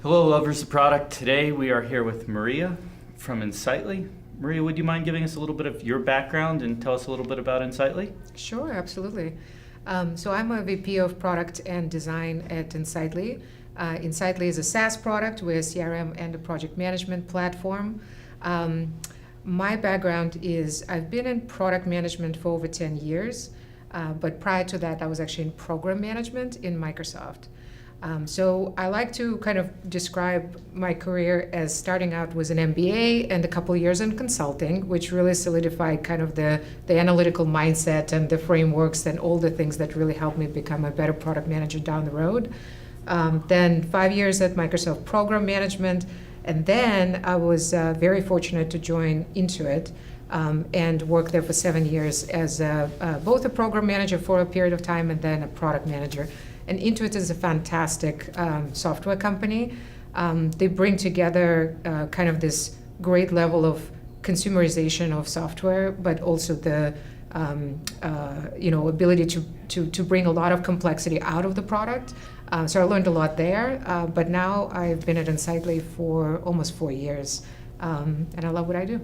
Hello, lovers of product. Today we are here with Maria from Insightly. Maria, would you mind giving us a little bit of your background and tell us a little bit about Insightly? Sure, absolutely. So I'm a VP of Product and Design at Insightly. Insightly is a SaaS product with CRM and a project management platform. My background is I've been in product management for over 10 years, but prior to that I was actually in program management in Microsoft. So I like to kind of describe my career as starting out with an MBA and a couple of years in consulting, which really solidified kind of the analytical mindset and the frameworks and all the things that really helped me become a better product manager down the road. Then 5 years at Microsoft program management, and then I was very fortunate to join Intuit and work there for 7 years as both a program manager for a period of time and then a product manager. And Intuit is a fantastic software company. They bring together kind of this great level of consumerization of software, but also the ability to bring a lot of complexity out of the product. So I learned a lot there, but now I've been at Insightly for almost 4 years. And I love what I do.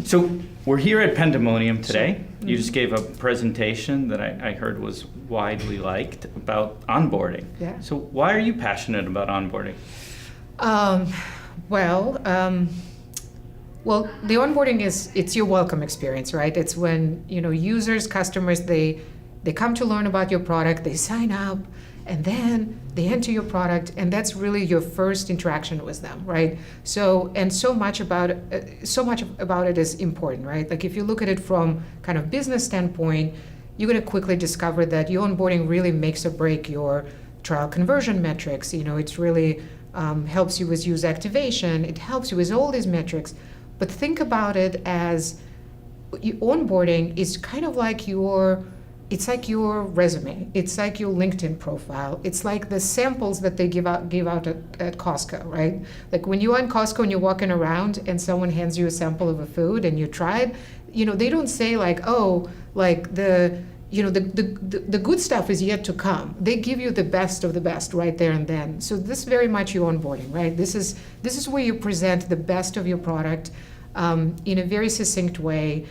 So we're here at Pandemonium today. Sure. Mm-hmm. You just gave a presentation that I heard was widely liked about onboarding. Yeah. So why are you passionate about onboarding? Well, the onboarding it's your welcome experience, right? It's when users, customers, they come to learn about your product, they sign up, and then they enter your product, and that's really your first interaction with them, right? So much about it is important, right? Like if you look at it from kind of business standpoint, you're going to quickly discover that your onboarding really makes or break your trial conversion metrics. It's really helps you with user activation. It helps you with all these metrics. But think about it as onboarding is kind of like it's like your resume. It's like your LinkedIn profile. It's like the samples that they give out at Costco, right? Like when you're in Costco and you're walking around and someone hands you a sample of a food and you try it, they don't say like, oh, like the good stuff is yet to come. They give you the best of the best right there and then. So this is very much your onboarding, right? This is where you present the best of your product in a very succinct way.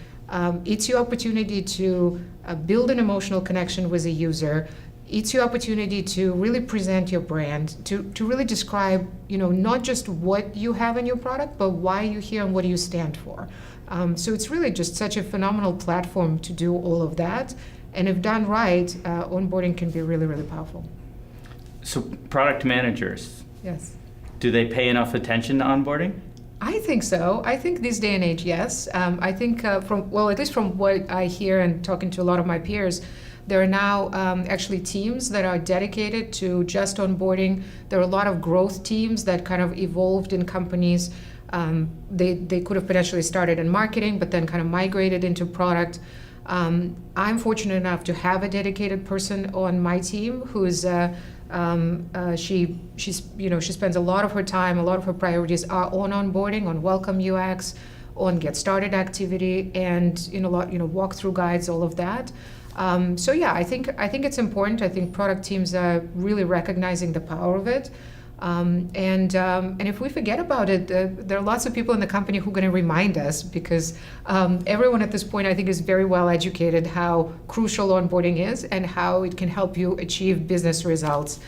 It's your opportunity to build an emotional connection with a user. It's your opportunity to really present your brand, to really describe, not just what you have in your product, but why you're here and what do you stand for. So it's really just such a phenomenal platform to do all of that. And if done right, onboarding can be really, really powerful. So product managers, Yes. do they pay enough attention to onboarding? I think so. I think this day and age, yes. I think at least from what I hear and talking to a lot of my peers, there are now actually teams that are dedicated to just onboarding. There are a lot of growth teams that kind of evolved in companies. They could have potentially started in marketing, but then kind of migrated into product. I'm fortunate enough to have a dedicated person on my team who's she spends a lot of her time, a lot of her priorities are on onboarding, on welcome UX, on get started activity, and walkthrough guides, all of that. So yeah, I think it's important. I think product teams are really recognizing the power of it. And if we forget about it, there are lots of people in the company who are going to remind us, because everyone at this point, I think, is very well educated how crucial onboarding is and how it can help you achieve business results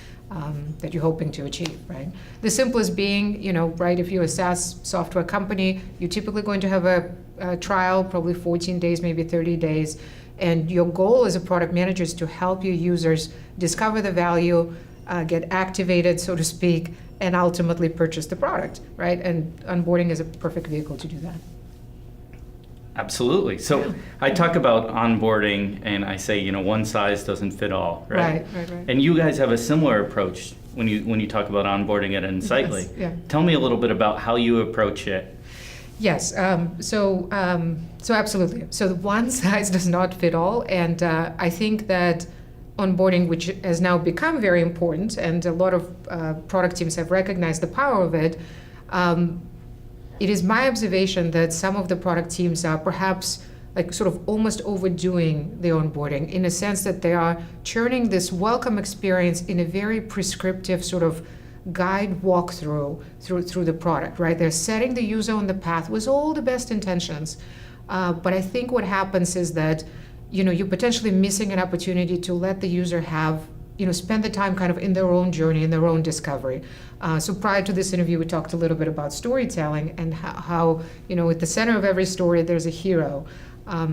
that you're hoping to achieve, right? The simplest being, right, if you're a SaaS software company, you're typically going to have a trial, probably 14 days, maybe 30 days. And your goal as a product manager is to help your users discover the value, get activated, so to speak, and ultimately purchase the product, right? And onboarding is a perfect vehicle to do that. Absolutely. So yeah. I talk about onboarding and I say, one size doesn't fit all, right? Right. And you guys have a similar approach when you talk about onboarding at Insightly. Yes, yeah. Tell me a little bit about how you approach it. Yes. So absolutely. So the one size does not fit all, and I think that onboarding, which has now become very important, and a lot of product teams have recognized the power of it. It is my observation that some of the product teams are perhaps like sort of almost overdoing the onboarding, in a sense that they are churning this welcome experience in a very prescriptive sort of guide walkthrough through the product, right? They're setting the user on the path with all the best intentions. But I think what happens is that, you're potentially missing an opportunity to let the user have, spend the time kind of in their own journey, in their own discovery. So prior to this interview, we talked a little bit about storytelling and how at the center of every story, there's a hero.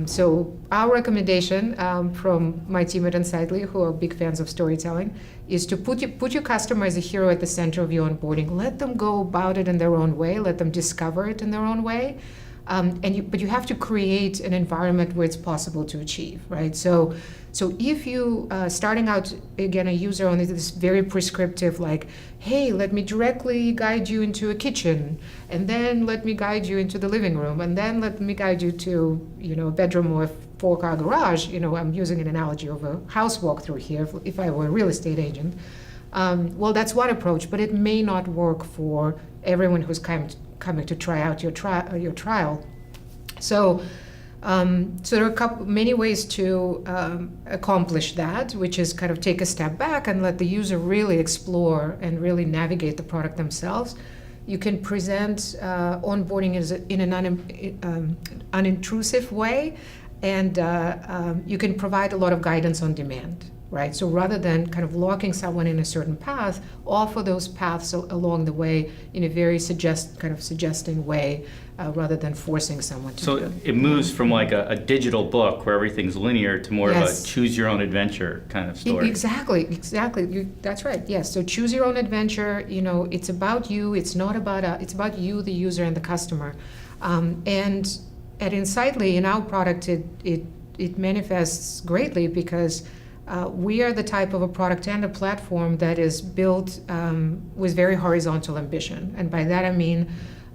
So our recommendation from my team at Insightly, who are big fans of storytelling, is to put your customer as a hero at the center of your onboarding. Let them go about it in their own way. Let them discover it in their own way. But you have to create an environment where it's possible to achieve, right? So if you starting out again a user on this very prescriptive, like, hey, let me directly guide you into a kitchen, and then let me guide you into the living room, and then let me guide you to a bedroom or a 4-car garage. I'm using an analogy of a house walkthrough here. If I were a real estate agent, well, that's one approach, but it may not work for everyone who's coming to try out your trial. So there are many ways to accomplish that, which is kind of take a step back and let the user really explore and really navigate the product themselves. You can present onboarding in an unintrusive way, and you can provide a lot of guidance on demand. Right, so rather than kind of locking someone in a certain path, offer those paths along the way in a very suggesting way, rather than forcing someone to. So it moves from like a digital book where everything's linear to more of a choose your own adventure kind of story. Exactly. That's right. Yes. So choose your own adventure. It's about you. It's not about it's about you, the user, and the customer. And at Insightly, in our product, it manifests greatly because. We are the type of a product and a platform that is built with very horizontal ambition. And by that I mean,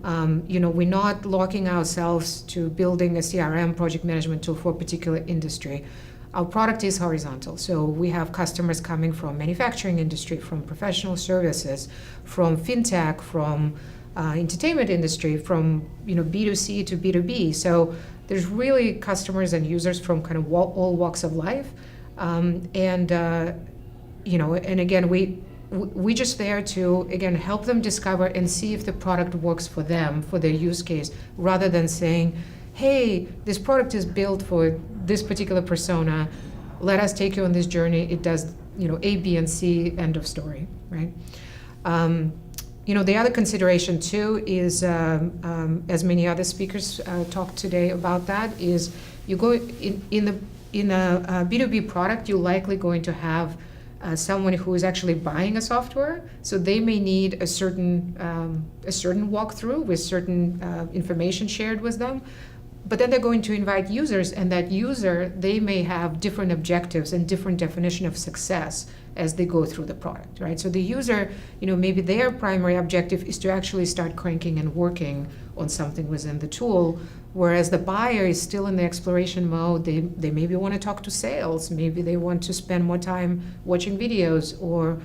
we're not locking ourselves to building a CRM project management tool for a particular industry. Our product is horizontal. So we have customers coming from manufacturing industry, from professional services, from fintech, from entertainment industry, from B2C to B2B. So there's really customers and users from kind of all walks of life. And again, we just there to, again, help them discover and see if the product works for them, for their use case, rather than saying, hey, this product is built for this particular persona. Let us take you on this journey. It does, A, B, and C, end of story, right? The other consideration too is, as many other speakers talked today about that, is you go in a B2B product, you're likely going to have someone who is actually buying a software. So they may need a certain walkthrough with certain information shared with them. But then they're going to invite users, and that user, they may have different objectives and different definition of success as they go through the product, right? So the user, maybe their primary objective is to actually start cranking and working on something within the tool, whereas the buyer is still in the exploration mode. They maybe want to talk to sales, maybe they want to spend more time watching videos or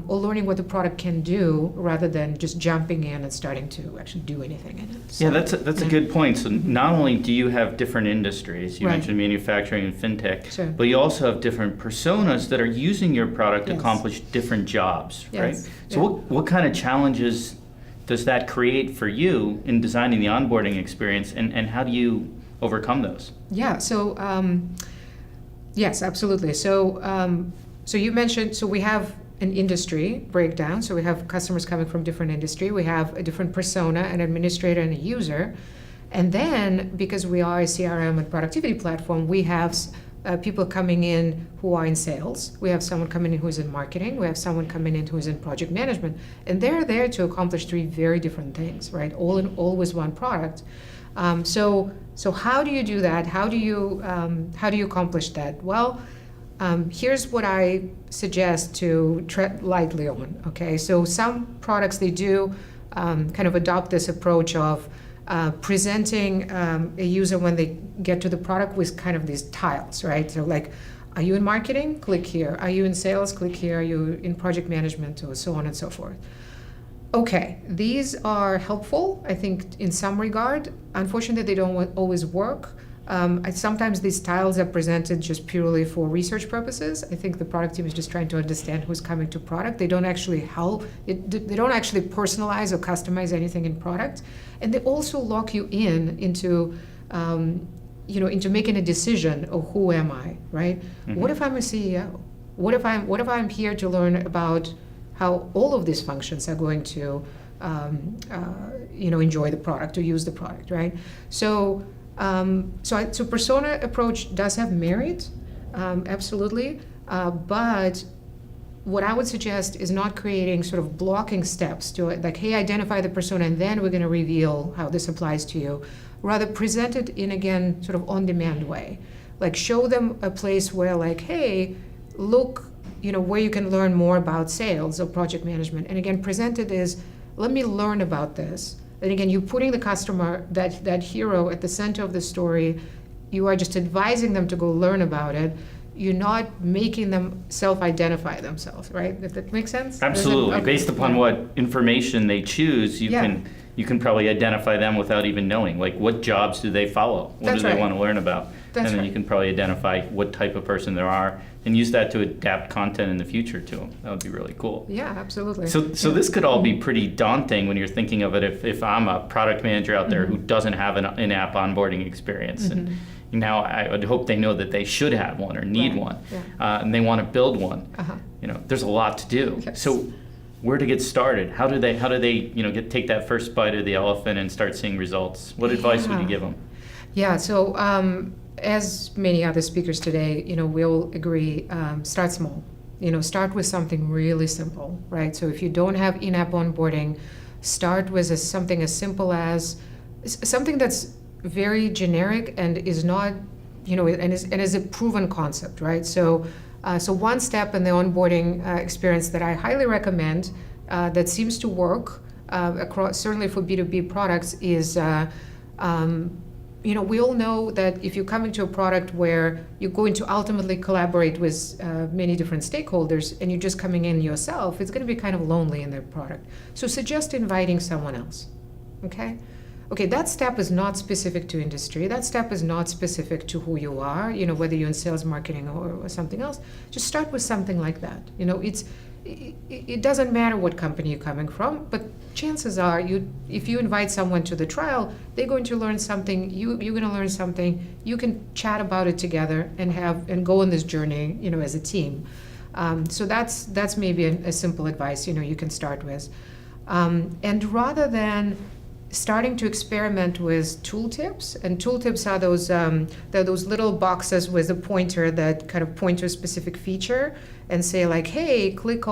learning what the product can do, rather than just jumping in and starting to actually do anything in it. So, that's a good point. So not only do you have different industries, you mentioned manufacturing and fintech, sure. but you also have different personas that are using your product to accomplish different jobs, right? So what kind of challenges does that create for you in designing the onboarding experience, and how do you overcome those? Yeah, so yes, absolutely. So you mentioned, so we have an industry breakdown. So we have customers coming from different industry. We have a different persona, an administrator and a user. And then, because we are a CRM and productivity platform, we have people coming in who are in sales. We have someone coming in who's in marketing. We have someone coming in who's in project management. And they're there to accomplish 3 very different things, right? All with one product. So how do you do that? How do you accomplish that? Well, here's what I suggest to tread lightly on, okay? So some products, they do kind of adopt this approach of presenting a user when they get to the product with kind of these tiles, right? So like, are you in marketing? Click here. Are you in sales? Click here. Are you in project management? Or so on and so forth. Okay, these are helpful, I think, in some regard. Unfortunately, they don't always work. Sometimes these styles are presented just purely for research purposes. I think the product team is just trying to understand who's coming to product. They don't actually they don't actually personalize or customize anything in product. And they also lock you into into making a decision of who am I, right? Mm-hmm. What if I'm a CEO? What if I'm here to learn about how all of these functions are going to enjoy the product or use the product, right? So persona approach does have merit, absolutely, but what I would suggest is not creating sort of blocking steps to it, like, hey, identify the persona and then we're going to reveal how this applies to you. Rather, present it in, again, sort of on-demand way. Like, show them a place where, like, hey, look, where you can learn more about sales or project management. And again, present it as, let me learn about this. And again, you're putting the customer, that hero, at the center of the story. You are just advising them to go learn about it. You're not making them self-identify themselves, right? If that makes sense? Absolutely. Okay. Based upon what information they choose, you can probably identify them without even knowing. Like, what jobs do they follow? What do they want to learn about? And then you can probably identify what type of person they are and use that to adapt content in the future to them. That would be really cool. Yeah, absolutely. So this could all be pretty daunting when you're thinking of it if I'm a product manager out there who doesn't have an in-app onboarding experience. And now I would hope they know that they should have one or need one, and they want to build one. There's a lot to do. Yes. So where to get started? How do they take that first bite of the elephant and start seeing results? What advice would you give them? Yeah, so as many other speakers today, we'll agree, start small. Start with something really simple, right? So if you don't have in-app onboarding, start with something as simple as something that's very generic and is not, and is a proven concept, right? So one step in the onboarding experience that I highly recommend, that seems to work across, certainly for B2B products, is we all know that if you're coming to a product where you're going to ultimately collaborate with many different stakeholders and you're just coming in yourself, it's going to be kind of lonely in their product. So suggest inviting someone else, okay? Okay, that step is not specific to industry. That step is not specific to who you are, whether you're in sales, marketing, or something else. Just start with something like that. It doesn't matter what company you're coming from, but chances are, if you invite someone to the trial, they're going to learn something. You're going to learn something. You can chat about it together and go on this journey, as a team. So that's maybe a simple advice, you can start with. And rather than starting to experiment with tooltips, and tooltips are those little boxes with a pointer that kind of point to a specific feature and say, like, hey, click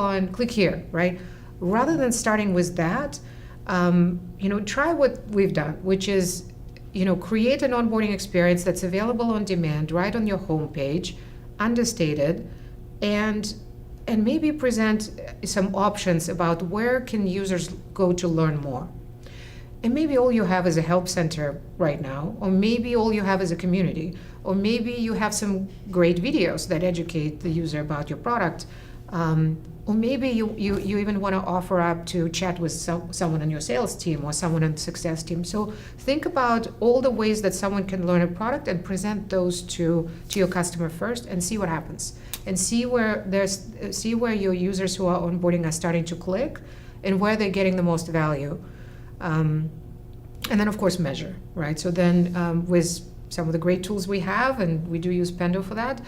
here, right? Rather than starting with that, try what we've done, which is, create an onboarding experience that's available on demand right on your homepage, understated, and maybe present some options about where can users go to learn more. And maybe all you have is a help center right now, or maybe all you have is a community, or maybe you have some great videos that educate the user about your product, or maybe you even want to offer up to chat with someone on your sales team or someone on the success team. So think about all the ways that someone can learn a product and present those to your customer first, and see what happens, and see where your users who are onboarding are starting to click, and where they're getting the most value. And then, of course, measure, right? So then with some of the great tools we have, and we do use Pendo for that,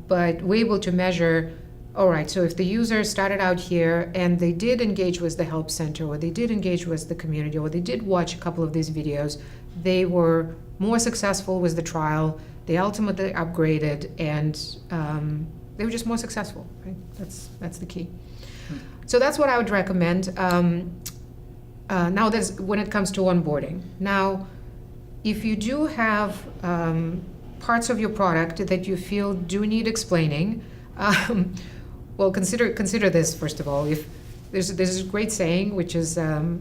but we're able to measure, all right, so if the user started out here and they did engage with the help center, or they did engage with the community, or they did watch a couple of these videos, they were more successful with the trial, they ultimately upgraded, and they were just more successful, right? That's the key. So that's what I would recommend. Now, that's when it comes to onboarding. Now, if you do have parts of your product that you feel do need explaining, well, consider this first of all. If there's a great saying, which is a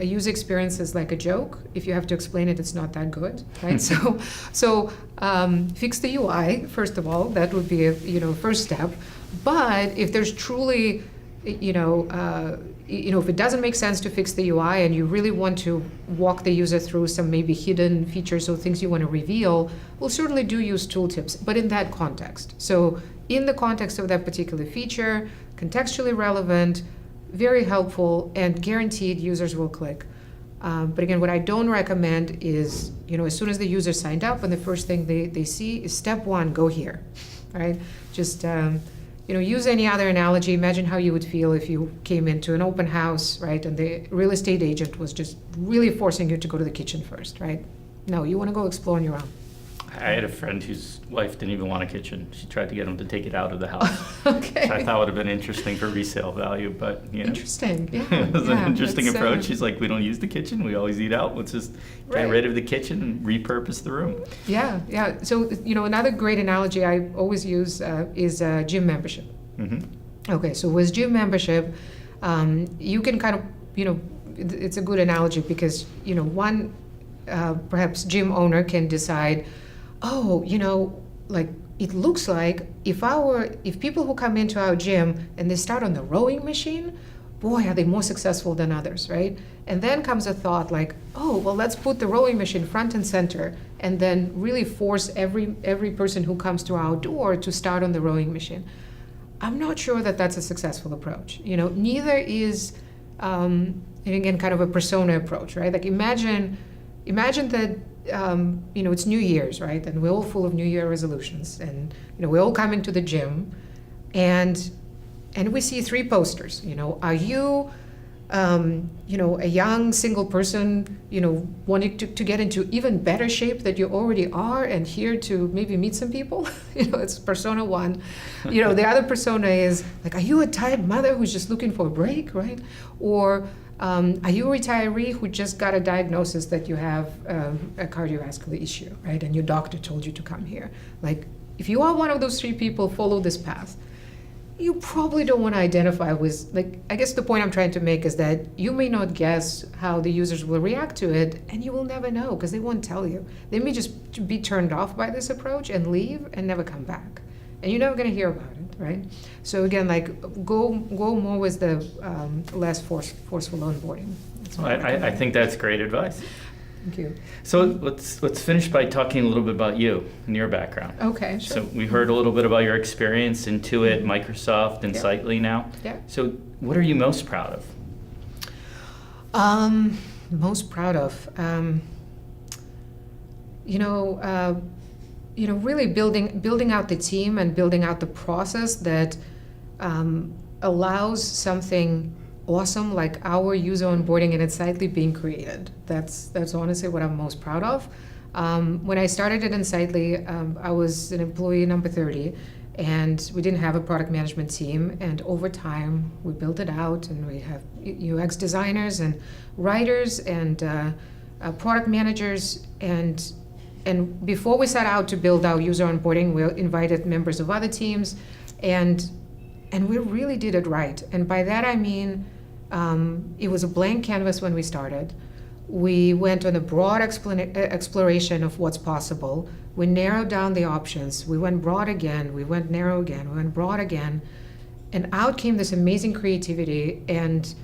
user experience is like a joke. If you have to explain it, it's not that good, right? So fix the UI first of all. That would be a first step. But if there's truly if it doesn't make sense to fix the UI and you really want to walk the user through some maybe hidden features or things you want to reveal, we'll certainly do use tooltips, but in that context. So in the context of that particular feature, contextually relevant, very helpful, and guaranteed users will click. But again, what I don't recommend is, as soon as the user signed up and the first thing they see is step one, go here, right? Just, use any other analogy. Imagine how you would feel if you came into an open house, right? And the real estate agent was just really forcing you to go to the kitchen first, right? No, you want to go explore on your own. I had a friend whose wife didn't even want a kitchen. She tried to get him to take it out of the house. Okay. So I thought would have been interesting for resale value, but Interesting. Yeah. it was an interesting that's, approach. She's like, we don't use the kitchen. We always eat out. Let's just get rid of the kitchen and repurpose the room. Yeah. So another great analogy I always use is gym membership. Mm-hmm. Okay. So with gym membership, you can kind of it's a good analogy because one perhaps gym owner can decide, it looks like if people who come into our gym and they start on the rowing machine, boy, are they more successful than others, right? And then comes a thought like, let's put the rowing machine front and center and then really force every person who comes to our door to start on the rowing machine. I'm not sure that that's a successful approach. Neither is, again, kind of a persona approach, right? Like imagine that it's New Year's, right? And we're all full of New Year resolutions, and we're all coming to the gym, and we see three posters. Are you, a young single person, wanting to get into even better shape that you already are, and here to maybe meet some people? It's persona one. The other persona is like, are you a tired mother who's just looking for a break, right? Or are you a retiree who just got a diagnosis that you have a cardiovascular issue, right? And your doctor told you to come here. Like, if you are one of those three people, follow this path. You probably don't want to identify with, I guess the point I'm trying to make is that you may not guess how the users will react to it, and you will never know because they won't tell you. They may just be turned off by this approach and leave and never come back. And you're never going to hear about it, right? So again, go more with the less forceful onboarding. I think that's great advice. Thank you. So let's finish by talking a little bit about you and your background. Okay, sure. So we heard a little bit about your experience in Intuit, Microsoft, and Sightly now. Yeah. So what are you most proud of? Most proud of, really building out the team and building out the process that allows something awesome like our user onboarding and Insightly being created. That's honestly what I'm most proud of. When I started at Insightly, I was an employee number 30, and we didn't have a product management team. And over time, we built it out, and we have UX designers and writers and product managers. And before we set out to build our user onboarding, we invited members of other teams, and we really did it right. And by that I mean, it was a blank canvas when we started. We went on a broad exploration of what's possible. We narrowed down the options. We went broad again. We went narrow again. We went broad again. And out came this amazing creativity, and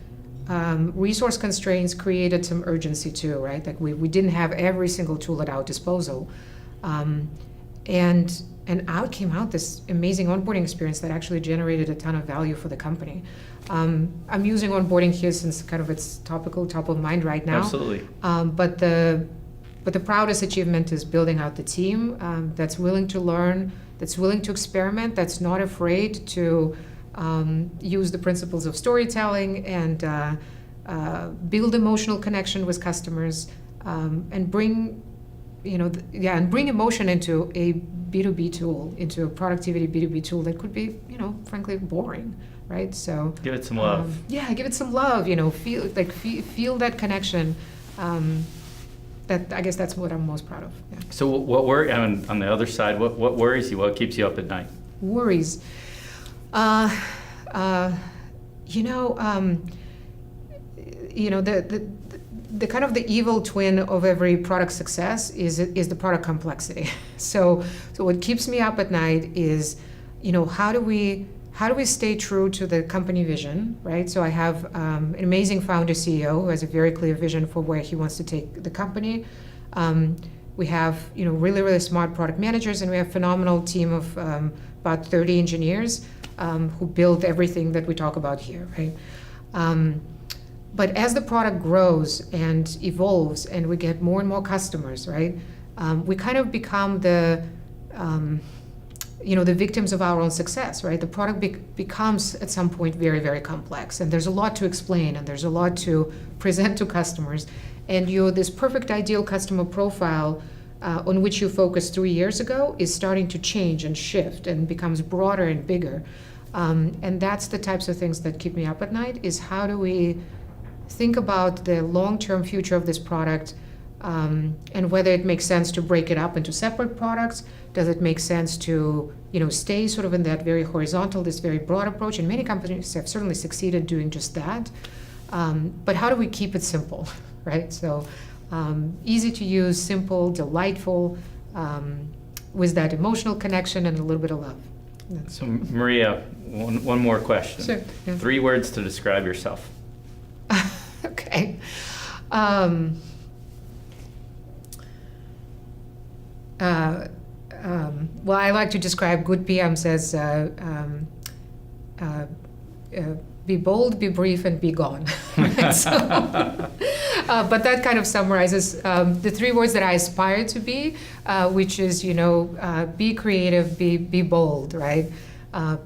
resource constraints created some urgency too, right? Like we didn't have every single tool at our disposal. And out came this amazing onboarding experience that actually generated a ton of value for the company. I'm using onboarding here since kind of it's top of mind right now. Absolutely. But the proudest achievement is building out the team that's willing to learn, that's willing to experiment, that's not afraid to use the principles of storytelling and build emotional connection with customers, and bring emotion into a B2B tool, into a productivity B2B tool that could be, frankly, boring, right? So give it some love. Give it some love. Feel that connection. I guess that's what I'm most proud of. Yeah. So what on the other side? What worries you? What keeps you up at night? Worries. The kind of the evil twin of every product success is the product complexity. So what keeps me up at night is, how do how do we stay true to the company vision, right? So I have an amazing founder CEO who has a very clear vision for where he wants to take the company. We have really, really smart product managers, and we have a phenomenal team of about 30 engineers who build everything that we talk about here, right? But as the product grows and evolves and we get more and more customers, right, we kind of become the victims of our own success, right? The product becomes at some point very, very complex, and there's a lot to explain, and there's a lot to present to customers. And this perfect ideal customer profile on which you focused 3 years ago is starting to change and shift and becomes broader and bigger. And that's the types of things that keep me up at night, is how do we think about the long-term future of this product, and whether it makes sense to break it up into separate products. Does it make sense to stay sort of in that very horizontal, this very broad approach? And many companies have certainly succeeded doing just that. But how do we keep it simple, right? So easy to use, simple, delightful, with that emotional connection and a little bit of love. So Maria, one more question. Sure. Yeah. 3 words to describe yourself. Okay. Well, I like to describe good PMs as be bold, be brief, and be gone. But that kind of summarizes the 3 words that I aspire to be, which is, be creative, be bold, right?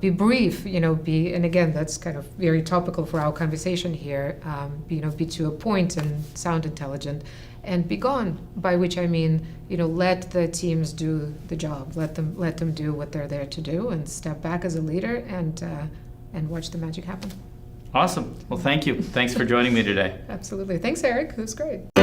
Be brief, and again, that's kind of very topical for our conversation here, be to a point and sound intelligent, and be gone, by which I mean, let the teams do the job, let them do what they're there to do, and step back as a leader and watch the magic happen. Awesome. Well, thank you. Thanks for joining me today. Absolutely. Thanks, Eric. It was great.